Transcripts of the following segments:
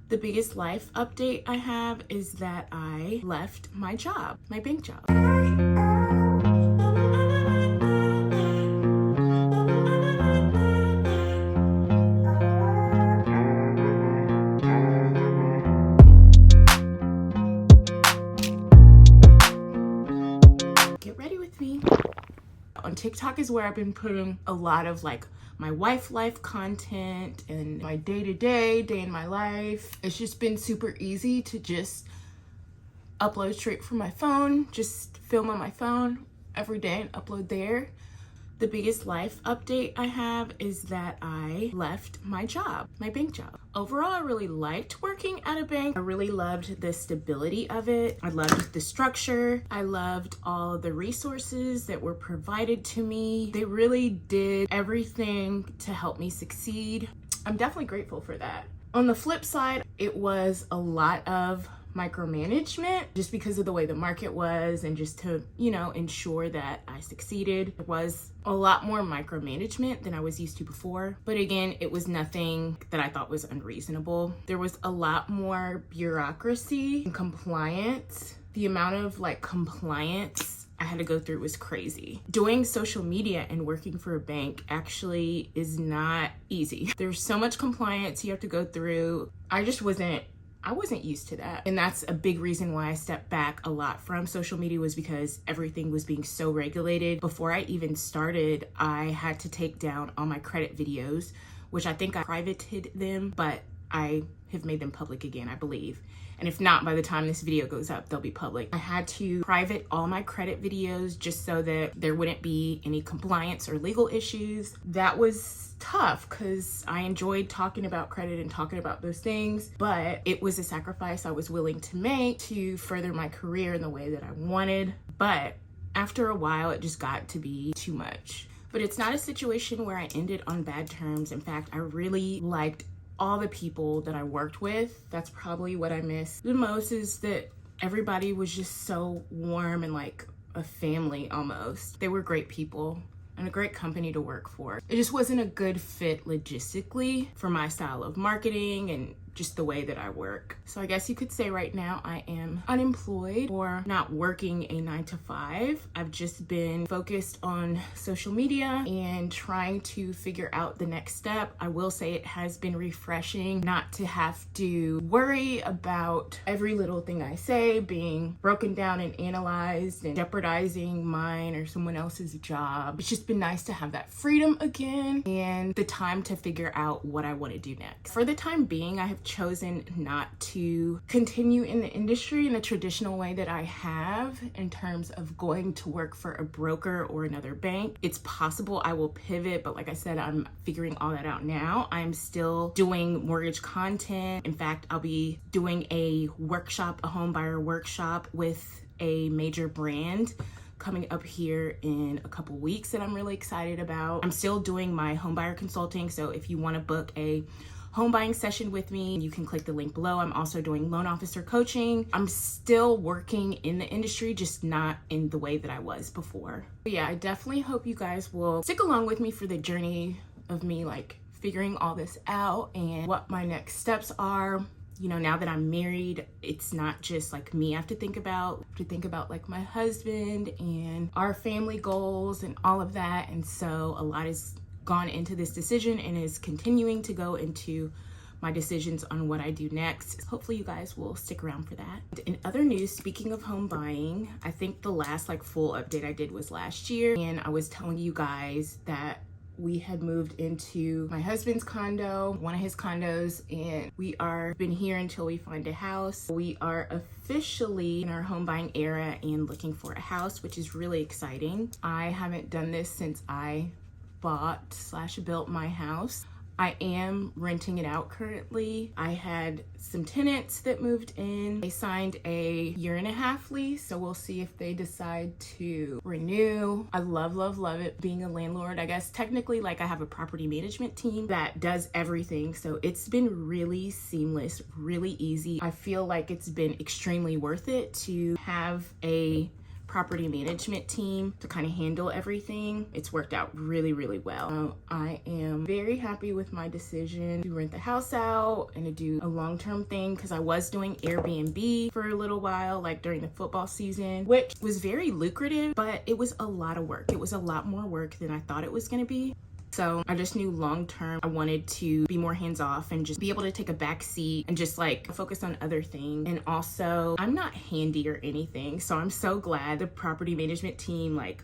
The biggest life update I have is that I left my job, my bank job. Get ready with me. On TikTok is where I've been putting a lot of my wife life content and my day in my life. It's just been super easy to just upload straight from my phone, just film on my phone every day and upload there. The biggest life update I have is that I left my job, my bank job. Overall, I really liked working at a bank. I really loved the stability of it. I loved the structure. I loved all of the resources that were provided to me. They really did everything to help me succeed. I'm definitely grateful for that. On the flip side, it was a lot of micromanagement just because of the way the market was and just to, ensure that I succeeded. It was a lot more micromanagement than I was used to before. But again, it was nothing that I thought was unreasonable. There was a lot more bureaucracy and compliance. The amount of compliance I had to go through was crazy. Doing social media and working for a bank actually is not easy. There's so much compliance you have to go through. I wasn't used to that. And that's a big reason why I stepped back a lot from social media, was because everything was being so regulated. Before I even started, I had to take down all my credit videos, which I think I privated them, but I have made them public again, I believe. And if not, by the time this video goes up, they'll be public. I had to private all my credit videos just so that there wouldn't be any compliance or legal issues. That was tough because I enjoyed talking about credit and talking about those things, but it was a sacrifice I was willing to make to further my career in the way that I wanted. But after a while, it just got to be too much. But it's not a situation where I ended on bad terms. In fact, I really liked all the people that I worked with. That's probably what I miss the most, is that everybody was just so warm and like a family almost. They were great people and a great company to work for. It just wasn't a good fit logistically for my style of marketing and just the way that I work. So I guess you could say right now I am unemployed or not working a 9-to-5. I've just been focused on social media and trying to figure out the next step. I will say it has been refreshing not to have to worry about every little thing I say being broken down and analyzed and jeopardizing mine or someone else's job. It's just been nice to have that freedom again and the time to figure out what I want to do next. For the time being, I have chosen not to continue in the industry in a traditional way that I have in terms of going to work for a broker or another bank. It's possible I will pivot, but like I said, I'm figuring all that out now. I'm still doing mortgage content. In fact, I'll be doing a workshop, a home buyer workshop with a major brand coming up here in a couple weeks that I'm really excited about. I'm still doing my home buyer consulting, so if you want to book a home buying session with me, you can click the link below. I'm also doing loan officer coaching. I'm still working in the industry, just not in the way that I was before. But yeah, I definitely hope you guys will stick along with me for the journey of me figuring all this out and what my next steps are. Now that I'm married, it's not just me I have to think about. My husband and our family goals and all of that. And so a lot has gone into this decision and is continuing to go into my decisions on what I do next. Hopefully you guys will stick around for that. In other news, speaking of home buying, I think the last full update I did was last year, and I was telling you guys that we had moved into my husband's condo, one of his condos, and we are been here until we find a house. We are officially in our home buying era and looking for a house, which is really exciting. I haven't done this since I bought/built my house. I am renting it out currently. I had some tenants that moved in. They signed a 1.5-year lease, so we'll see if they decide to renew. I love it being a landlord. I guess technically I have a property management team that does everything, so it's been really seamless, really easy. I feel like it's been extremely worth it to have a property management team to kind of handle everything. It's worked out really, really well. I am very happy with my decision to rent the house out and to do a long-term thing, because I was doing Airbnb for a little while, like during the football season, which was very lucrative, but it was a lot of work. It was a lot more work than I thought it was going to be. So I just knew long term I wanted to be more hands off and just be able to take a back seat and just like focus on other things. And also, I'm not handy or anything, so I'm so glad the property management team like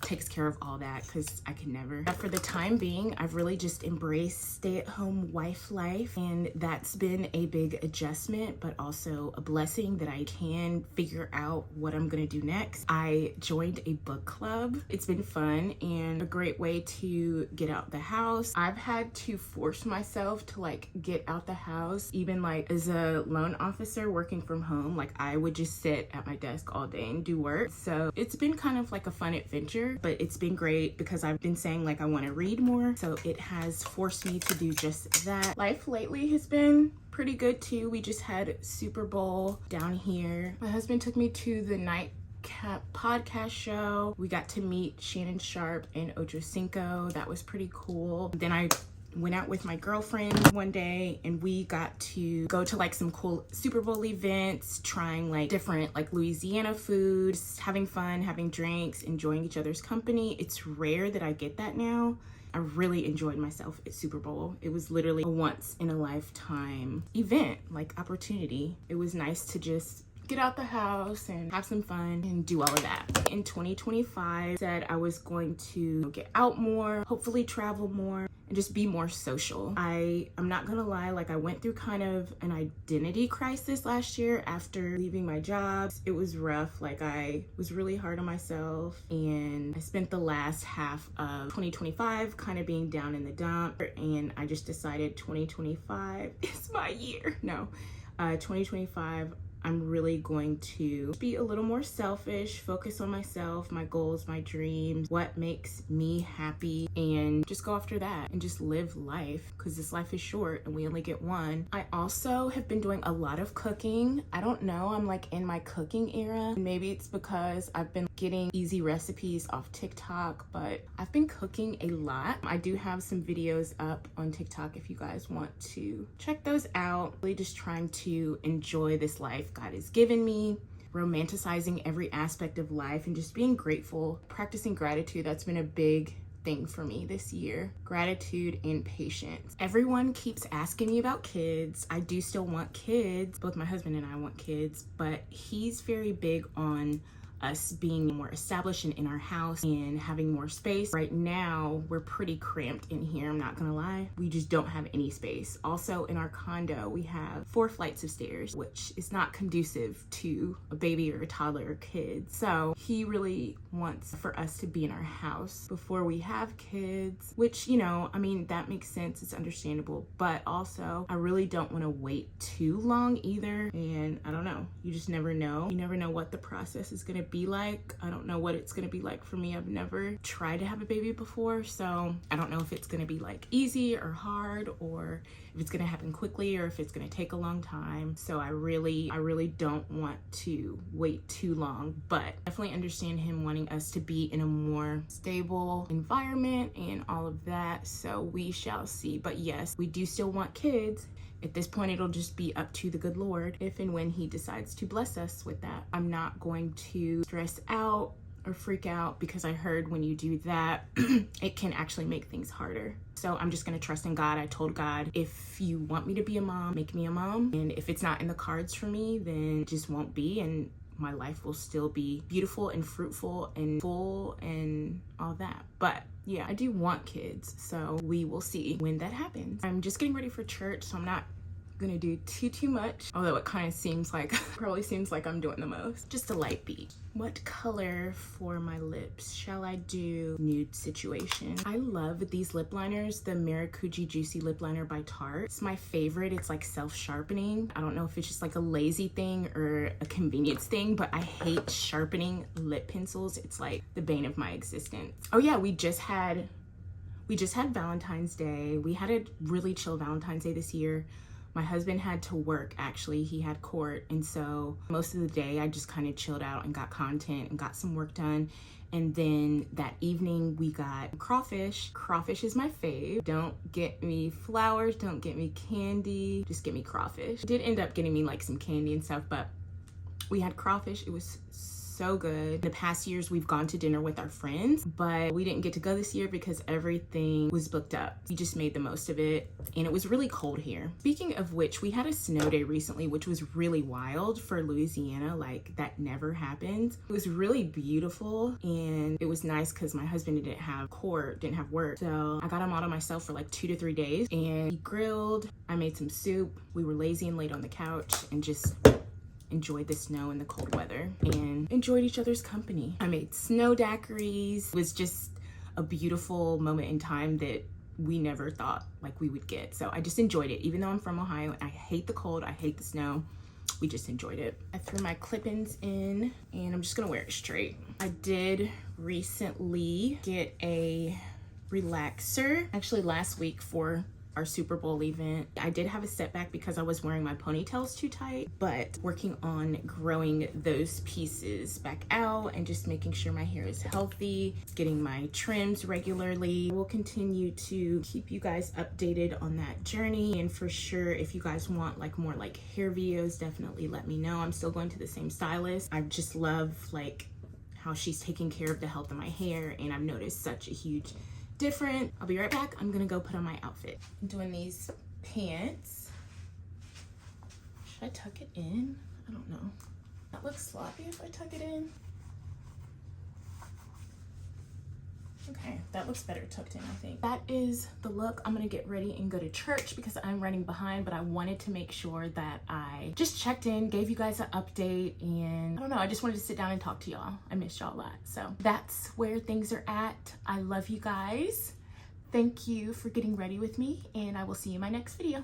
takes care of all that, because I could never. But for the time being, I've really just embraced stay-at-home wife life, and that's been a big adjustment, but also a blessing that I can figure out what I'm gonna do next. I joined a book club. It's been fun and a great way to get out the house. I've had to force myself to like get out the house, even like as a loan officer working from home. Like I would just sit at my desk all day and do work. So it's been kind of like a fun adventure, but it's been great because I've been saying like I want to read more, so it has forced me to do just that. Life lately has been pretty good too. We just had Super Bowl down here. My husband took me to the Nightcap podcast show. We got to meet Shannon Sharp and Ocho Cinco. That was pretty cool. Then I went out with my girlfriend one day and we got to go to like some cool Super Bowl events, trying like different like Louisiana foods, having fun, having drinks, enjoying each other's company. It's rare that I get that now. I really enjoyed myself at Super Bowl. It was literally a once in a lifetime event, like opportunity. It was nice to just get out the house and have some fun and do all of that. In 2025, I said I was going to get out more, hopefully travel more, and just be more social. I'm not gonna lie, like I went through kind of an identity crisis last year after leaving my job. It was rough. Like I was really hard on myself, and I spent the last half of 2025 kind of being down in the dump, and I just decided 2025 is my year. No, 2025, I'm really going to be a little more selfish, focus on myself, my goals, my dreams, what makes me happy, and just go after that and just live life, because this life is short and we only get one. I also have been doing a lot of cooking. I don't know, I'm like in my cooking era. Maybe it's because I've been getting easy recipes off TikTok, but I've been cooking a lot. I do have some videos up on TikTok if you guys want to check those out. Really just trying to enjoy this life God has given me, romanticizing every aspect of life and just being grateful, practicing gratitude. That's been a big thing for me this year. Gratitude and patience. Everyone keeps asking me about kids. I do still want kids. Both my husband and I want kids, but he's very big on us being more established in our house and having more space. Right now, we're pretty cramped in here, I'm not gonna lie. We just don't have any space. Also, in our condo, we have 4 flights of stairs, which is not conducive to a baby or a toddler or kids. So he really wants for us to be in our house before we have kids, which, you know, I mean, that makes sense, it's understandable, but also I really don't wanna wait too long either. And I don't know, you just never know. You never know what the process is gonna be like. I don't know what it's gonna be like for me. I've never tried to have a baby before, so I don't know if it's gonna be like easy or hard, or if it's gonna happen quickly, or if it's gonna take a long time. So I really don't want to wait too long, but definitely understand him wanting us to be in a more stable environment and all of that. So we shall see. But yes, we do still want kids. At this point, it'll just be up to the good Lord if and when he decides to bless us with that. I'm not going to stress out or freak out, because I heard when you do that, it can actually make things harder. So I'm just gonna trust in God. I told God, if you want me to be a mom, make me a mom. And if it's not in the cards for me, then it just won't be. And my life will still be beautiful and fruitful and full and all that. But yeah, I do want kids, so we will see when that happens. I'm just getting ready for church, so I'm not gonna do too much, although it kind of seems like probably seems like I'm doing the most. Just a light beat. What color for my lips? Shall I do nude situation? I love these lip liners, the Maracuja Juicy Lip Liner by Tarte. It's my favorite. It's like self-sharpening. I don't know if it's just like a lazy thing or a convenience thing, but I hate sharpening lip pencils. It's like the bane of my existence. Oh yeah, we just had Valentine's Day. We had a really chill Valentine's Day this year. My husband had to work, actually. He had court, and so most of the day I just kind of chilled out and got content and got some work done. And then that evening we got crawfish. Crawfish is my fave. Don't get me flowers, don't get me candy, just get me crawfish. It did end up getting me like some candy and stuff, but we had crawfish. It was so good. In the past years we've gone to dinner with our friends, but we didn't get to go this year because everything was booked up. We just made the most of it, and it was really cold here. Speaking of which, we had a snow day recently, which was really wild for Louisiana. Like, that never happens. It was really beautiful, and it was nice because my husband didn't have court, didn't have work, so I got him all to myself for like 2 to 3 days, and he grilled. I made some soup. We were lazy and laid on the couch and just enjoyed the snow and the cold weather and enjoyed each other's company. I made snow daiquiris. It was just a beautiful moment in time that we never thought like we would get. So I just enjoyed it. Even though I'm from Ohio, I hate the cold, I hate the snow, we just enjoyed it. I threw my clip-ins in and I'm just gonna wear it straight. I did recently get a relaxer, actually last week for our Super Bowl event. I did have a setback because I was wearing my ponytails too tight, but working on growing those pieces back out and just making sure my hair is healthy, getting my trims regularly. We'll continue to keep you guys updated on that journey, and for sure if you guys want like more like hair videos, definitely let me know. I'm still going to the same stylist. I just love like how she's taking care of the health of my hair, and I've noticed such a huge different. I'll be right back. I'm gonna go put on my outfit. I'm doing these pants. Should I tuck it in? I don't know. That looks sloppy if I tuck it in. Okay, that looks better tucked in, I think. That is the look. I'm gonna get ready and go to church because I'm running behind, but I wanted to make sure that I just checked in, gave you guys an update, and I don't know, I just wanted to sit down and talk to y'all. I missed y'all a lot. So that's where things are at. I love you guys. Thank you for getting ready with me, and I will see you in my next video.